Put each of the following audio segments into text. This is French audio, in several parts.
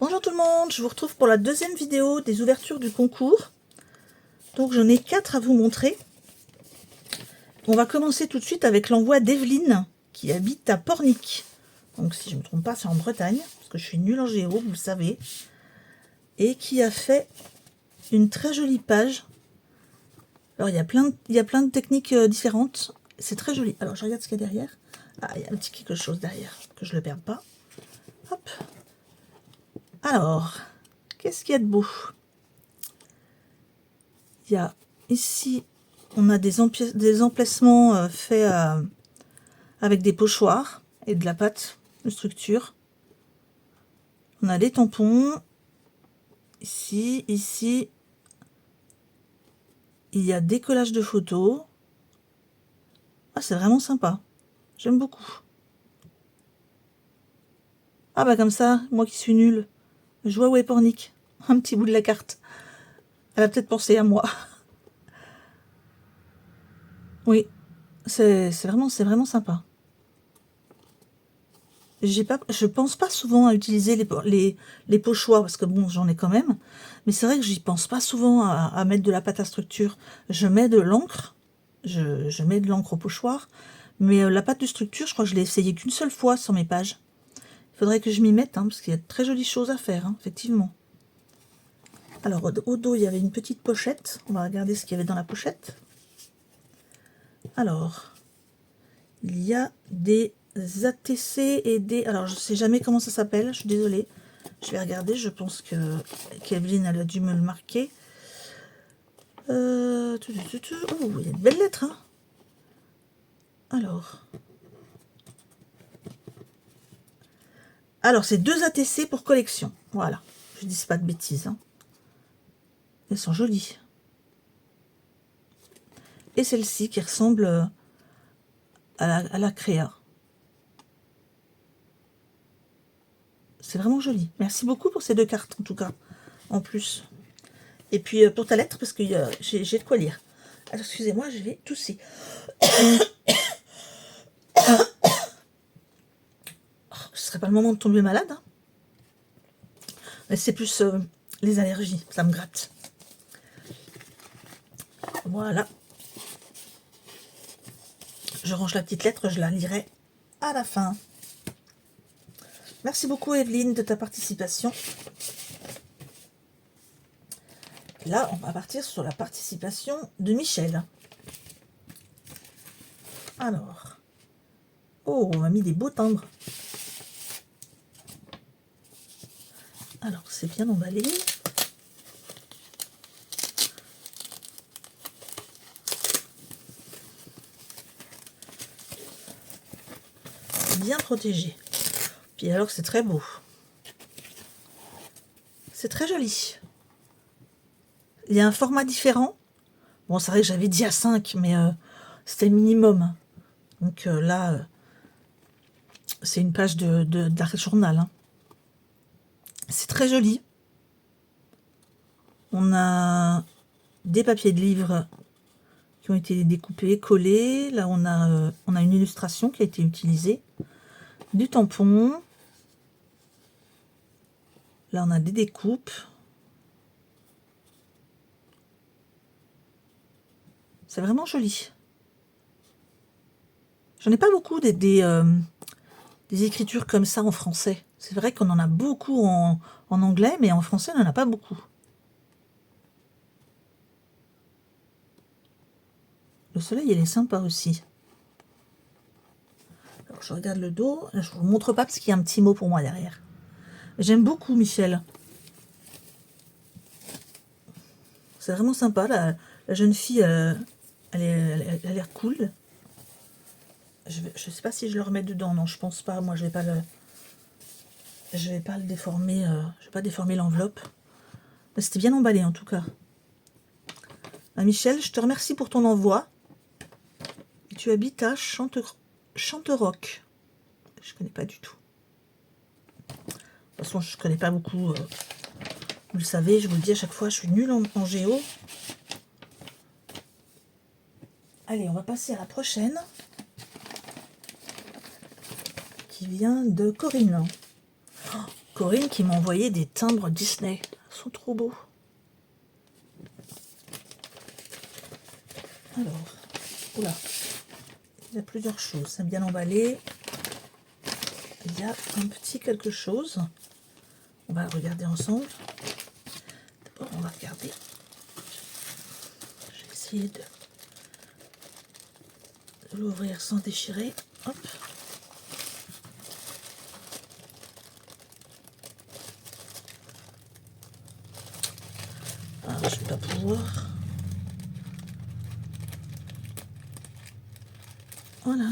Bonjour tout le monde, je vous retrouve pour la deuxième vidéo des ouvertures du concours. Donc j'en ai 4 à vous montrer. On va commencer tout de suite avec l'envoi d'Evelyne qui habite à Pornic. Donc si je ne me trompe pas, c'est en Bretagne, parce que je suis nulle en géo, vous le savez. Et qui a fait une très jolie page. Alors il y a plein de techniques différentes. C'est très joli. Alors je regarde ce qu'il y a derrière. Ah, il y a un petit quelque chose derrière, que je ne le perde pas. Hop. Alors, qu'est-ce qu'il y a de beau? Il y a ici, on a des emplacements faits avec des pochoirs et de la pâte de structure. On a les tampons. Ici. Il y a des collages de photos. Ah, c'est vraiment sympa. J'aime beaucoup. Ah bah comme ça, moi qui suis nulle, je vois où est Pornic. Un petit bout de la carte. Elle a peut-être pensé à moi. Oui, c'est vraiment sympa. Je pense pas souvent à utiliser les pochoirs, parce que bon, j'en ai quand même. Mais c'est vrai que j'y pense pas souvent à mettre de la pâte à structure. Je mets de l'encre. Je mets de l'encre au pochoir. Mais la pâte de structure, je crois que je l'ai essayé qu'une seule fois sur mes pages. Il faudrait que je m'y mette, hein, parce qu'il y a de très jolies choses à faire, hein, effectivement. Alors, au dos, il y avait une petite pochette. On va regarder ce qu'il y avait dans la pochette. Alors, il y a des ATC et des... Alors, je sais jamais comment ça s'appelle, je suis désolée. Je vais regarder, je pense que Kevin elle a dû me le marquer. Oh, il y a de belles lettres, hein. Alors c'est 2 ATC pour collection. Voilà, je dis pas de bêtises, hein. Elles sont jolies. Et celle-ci qui ressemble à la créa. C'est vraiment joli. Merci beaucoup pour ces 2 cartes, en tout cas, en plus. Et puis pour ta lettre, parce que j'ai de quoi lire. Alors, excusez-moi, je vais tousser. Ce serait pas le moment de tomber malade, hein. Mais c'est plus les allergies, ça me gratte. Voilà. Je range la petite lettre, je la lirai à la fin. Merci beaucoup Evelyne de ta participation. Là, on va partir sur la participation de Michel. Alors, oh, on m'a mis des beaux timbres. Alors, c'est bien emballé. Bien protégé. Puis alors, c'est très beau. C'est très joli. Il y a un format différent. Bon, c'est vrai que j'avais dit à 5, mais c'était le minimum. Donc là, c'est une page d'arrêt journal, hein. C'est très joli. On a des papiers de livre qui ont été découpés, collés. Là, on a une illustration qui a été utilisée. Du tampon. Là, on a des découpes. C'est vraiment joli. J'en ai pas beaucoup des écritures comme ça en français. C'est vrai qu'on en a beaucoup en anglais, mais en français, on n'en a pas beaucoup. Le soleil, il est sympa aussi. Alors, je regarde le dos. Je vous montre pas parce qu'il y a un petit mot pour moi derrière. J'aime beaucoup Michel. C'est vraiment sympa. La jeune fille, elle a l'air cool. Je sais pas si je le remets dedans. Non, je pense pas. Moi, je vais pas le déformer. Je vais pas déformer l'enveloppe. Mais c'était bien emballé en tout cas. Michel, je te remercie pour ton envoi. Tu habites à Chanteroc. Je connais pas du tout. De toute façon, je connais pas beaucoup. Vous le savez, je vous le dis à chaque fois, je suis nulle en géo. Allez, on va passer à la prochaine. Qui vient de Corinne. Oh, Corinne qui m'a envoyé des timbres Disney. Ils sont trop beaux. Alors, oula, il y a plusieurs choses. C'est bien emballé. Il y a un petit quelque chose. On va regarder ensemble. D'abord, on va regarder. Je vais essayer de l'ouvrir sans déchirer. Hop. Ah, je ne vais pas pouvoir. Voilà.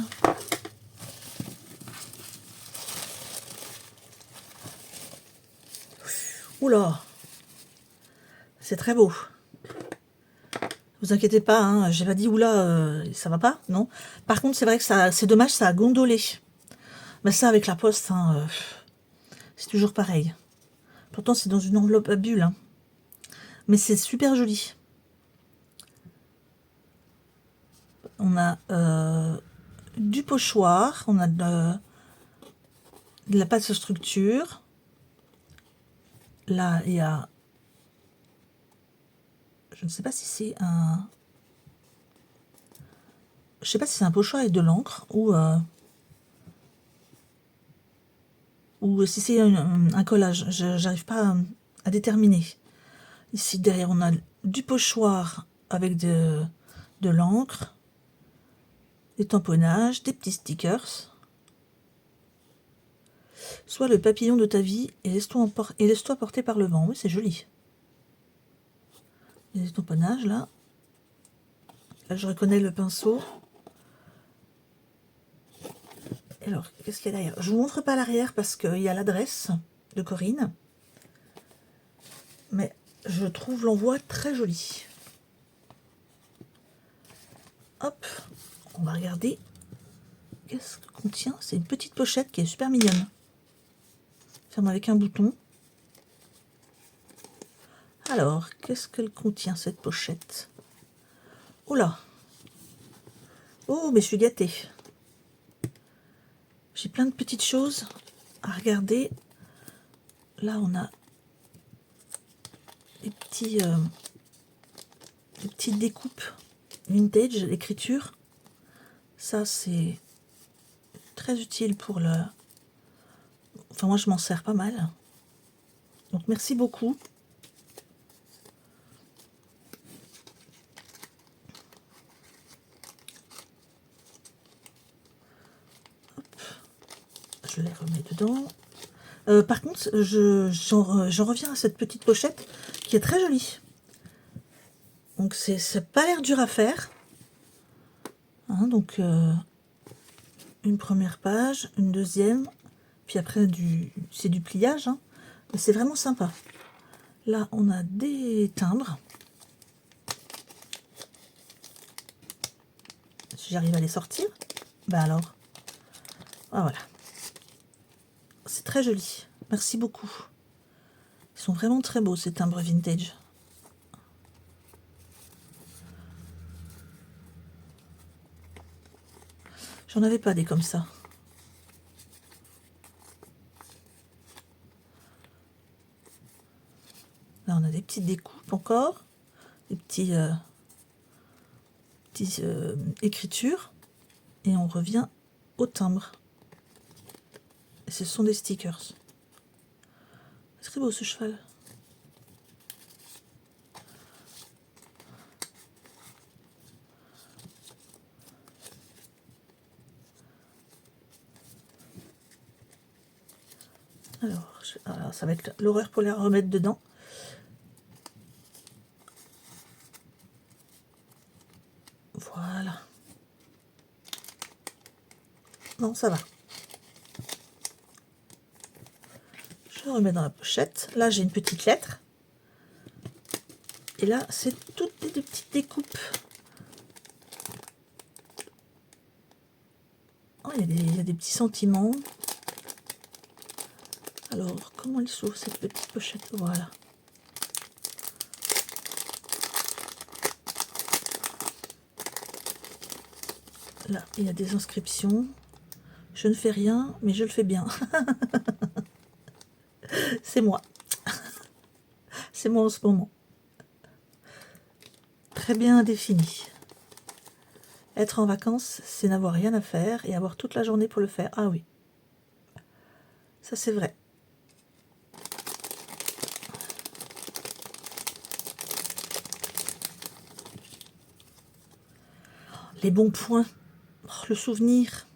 Oula, c'est très beau. Vous inquiétez pas, hein, j'ai pas dit oula, ça va pas, non. Par contre, c'est vrai que ça, c'est dommage, ça a gondolé. Mais ça, avec la poste, hein, c'est toujours pareil. Pourtant, c'est dans une enveloppe à bulles, hein. Mais c'est super joli. On a du pochoir, on a de la pâte à structure. Là, il y a... Je ne sais pas si c'est un... Je sais pas si c'est un pochoir avec de l'encre ou si c'est un collage. J'arrive pas à déterminer. Ici, derrière, on a du pochoir avec de l'encre, des tamponnages, des petits stickers. Sois le papillon de ta vie et laisse-toi porter par le vent. Oui, c'est joli. Il y a des tamponnages, là. Là, je reconnais le pinceau. Alors, qu'est-ce qu'il y a derrière? Je ne vous montre pas l'arrière parce qu'il y a l'adresse de Corinne. Mais je trouve l'envoi très joli. Hop, on va regarder. Qu'est-ce que contient? C'est une petite pochette qui est super mignonne. Ferme avec un bouton. Alors, qu'est-ce qu'elle contient, cette pochette? Oh là! Oh, mais je suis gâtée. J'ai plein de petites choses à regarder. Là, on a des petites découpes vintage, l'écriture. Ça, c'est très utile pour le... Enfin, moi, je m'en sers pas mal. Donc, merci beaucoup. Hop. Je les remets dedans. Par contre, j'en reviens à cette petite pochette qui est très jolie. Donc, c'est pas l'air dur à faire. Hein, donc, une première page, une deuxième, puis après, c'est du pliage. Hein, mais c'est vraiment sympa. Là, on a des timbres. Si j'arrive à les sortir, ben alors. Ah, voilà. C'est très joli. Merci beaucoup. Ils sont vraiment très beaux, ces timbres vintage. J'en avais pas des comme ça. Là, on a des petites découpes encore. Des petits écritures. Et on revient au timbre. Et ce sont des stickers. C'est très beau ce cheval. Alors, ça va être l'horreur pour les remettre dedans. Voilà. Non, ça va. Je remets dans la pochette. Là, j'ai une petite lettre. Et là, c'est toutes des petites découpes. Oh, il y a des petits sentiments. Alors, comment elle s'ouvre cette petite pochette? Voilà. Là, il y a des inscriptions. Je ne fais rien, mais je le fais bien. C'est moi. C'est moi en ce moment. Très bien défini. Être en vacances, c'est n'avoir rien à faire et avoir toute la journée pour le faire. Ah oui. Ça, c'est vrai. Les bons points. Oh, le souvenir.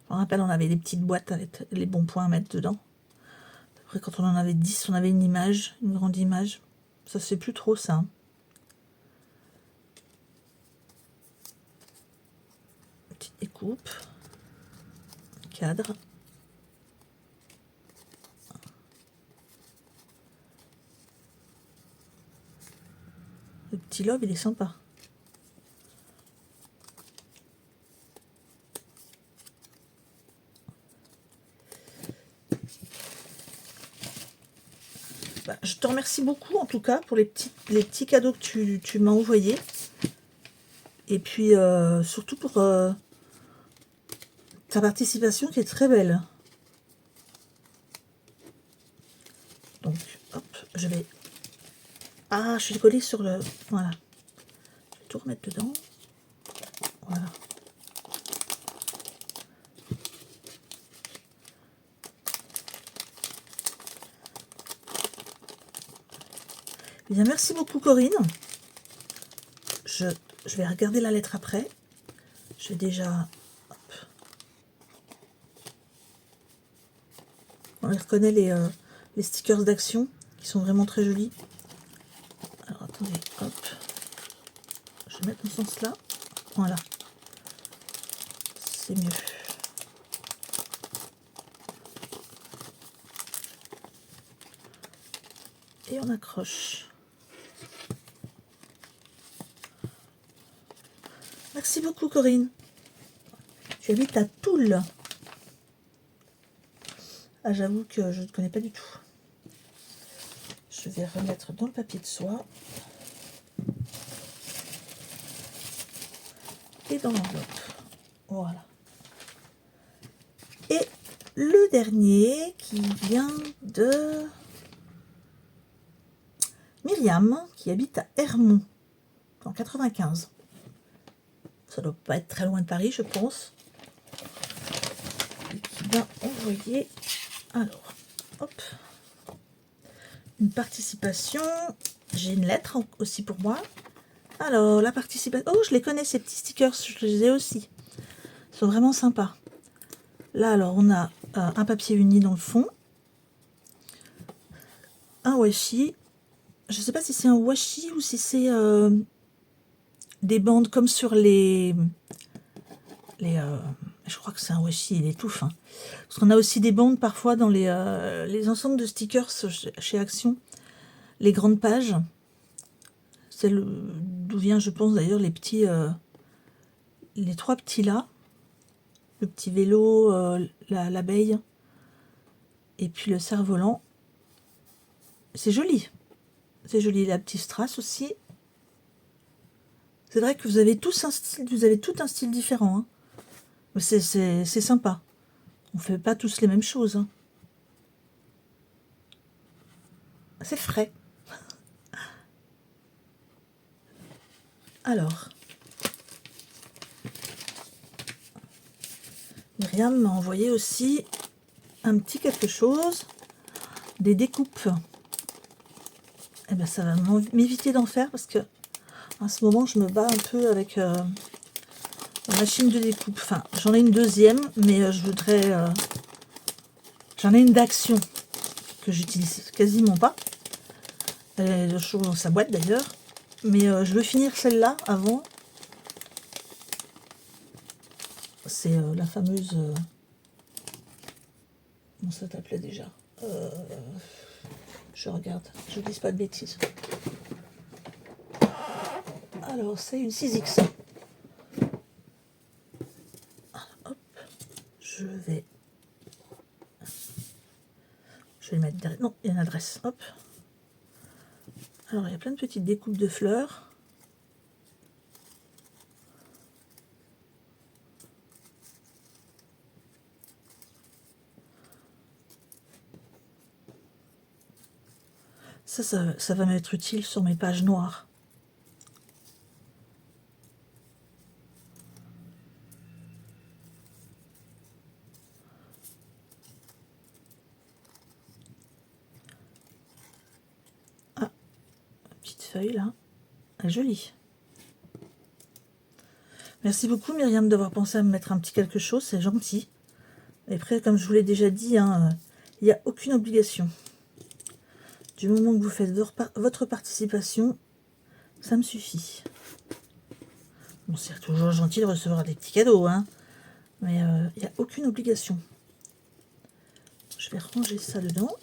Je me rappelle, on avait des petites boîtes avec les bons points à mettre dedans. Après, quand on en avait 10, on avait une image, une grande image. Ça, c'est plus trop ça. Hein. Petite découpe. Cadre. Le petit lobe, il est sympa. Bah, je te remercie beaucoup, en tout cas, pour les petits cadeaux que tu m'as envoyés. Et puis, surtout pour ta participation qui est très belle. Donc, hop, je vais... Ah, je suis collée sur le... Voilà. Je vais tout remettre dedans. Voilà. Eh bien, merci beaucoup, Corinne. Je vais regarder la lettre après. Je vais déjà... Hop. On les reconnaît, les stickers d'action, qui sont vraiment très jolis. Alors, attendez, hop. Je vais mettre dans ce sens-là. Voilà. C'est mieux. Et on accroche. Merci beaucoup, Corinne. Tu habites à Toul. Ah, j'avoue que je ne connais pas du tout. Je vais remettre dans le papier de soie. Et dans l'enveloppe. Voilà. Et le dernier qui vient de Myriam, qui habite à Hermont, en 95. Ça doit pas être très loin de Paris, je pense. Et qui m'a envoyé, alors, hop, une participation. J'ai une lettre aussi pour moi. Alors, la participation. Oh, je les connais, ces petits stickers, je les ai aussi. Ils sont vraiment sympas. Là, alors, on a un papier uni dans le fond. Un washi. Je ne sais pas si c'est un washi ou si c'est des bandes comme sur les je crois que c'est un washi, il est tout fin. Parce qu'on a aussi des bandes parfois dans les ensembles de stickers chez Action. Les grandes pages. Celle d'où vient, je pense, d'ailleurs, les trois petits là. Le petit vélo, l'abeille. Et puis le cerf-volant. C'est joli. C'est joli. La petite strass aussi. C'est vrai que vous avez tous un style, vous avez tout un style différent. Hein. C'est sympa. On fait pas tous les mêmes choses. Hein. C'est frais. Alors, Myriam m'a envoyé aussi un petit quelque chose, des découpes. Eh ben, ça va m'éviter d'en faire parce que en ce moment, je me bats un peu avec la machine de découpe. Enfin, j'en ai une deuxième, mais je voudrais... j'en ai une d'action que j'utilise quasiment pas. Elle est toujours dans sa boîte d'ailleurs. Mais je veux finir celle-là avant. C'est la fameuse... comment ça s'appelait déjà je regarde, je ne dis pas de bêtises. Alors, c'est une 6X. Alors, hop, je vais mettre derrière. Non, il y a une adresse. Hop. Alors, il y a plein de petites découpes de fleurs. Ça va m'être utile sur mes pages noires. Ah, petite feuille là, elle est jolie. Merci beaucoup Myriam d'avoir pensé à me mettre un petit quelque chose, c'est gentil. Et après, comme je vous l'ai déjà dit, hein, il n'y a aucune obligation. Du moment que vous faites votre participation, ça me suffit. Bon, c'est toujours gentil de recevoir des petits cadeaux, hein, mais il n'y a aucune obligation. Je vais ranger ça dedans.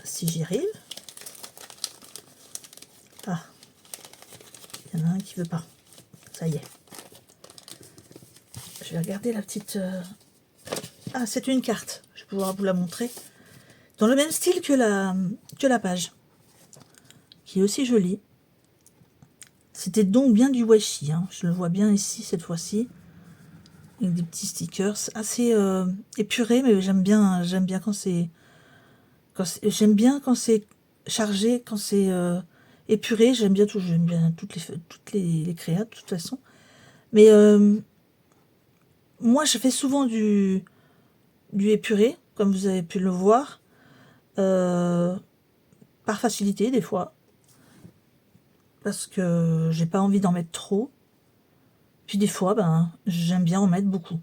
Si j'y arrive. Ah, il y en a un qui veut pas. Ça y est. Je vais regarder la petite... Ah, c'est une carte. Je vais pouvoir vous la montrer. Dans le même style que la page. Qui est aussi jolie. C'était donc bien du washi. Hein. Je le vois bien ici, cette fois-ci. Avec des petits stickers. Assez épurés, mais j'aime bien quand c'est... J'aime bien quand c'est chargé, quand c'est épuré. J'aime bien toutes les créas, de toute façon. Mais... moi, je fais souvent du épuré, comme vous avez pu le voir, par facilité des fois, parce que j'ai pas envie d'en mettre trop. Puis des fois, ben, j'aime bien en mettre beaucoup.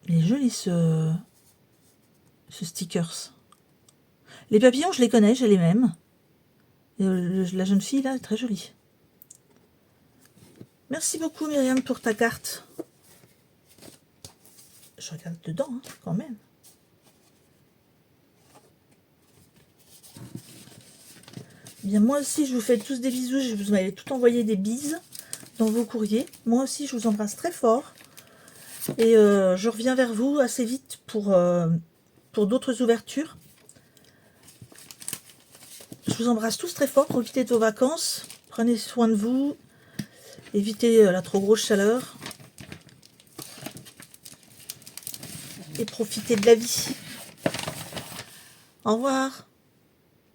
Il est joli ce stickers. Les papillons, je les connais, j'ai les mêmes. Et la jeune fille là est très jolie. Merci beaucoup Myriam pour ta carte. Je regarde dedans, hein, quand même. Bien, moi aussi, je vous fais tous des bisous. Je vous m'avez tout envoyé des bises dans vos courriers. Moi aussi, je vous embrasse très fort. Et je reviens vers vous assez vite pour d'autres ouvertures. Je vous embrasse tous très fort. Profitez de vos vacances. Prenez soin de vous. Évitez la trop grosse chaleur. Et profitez de la vie. Au revoir.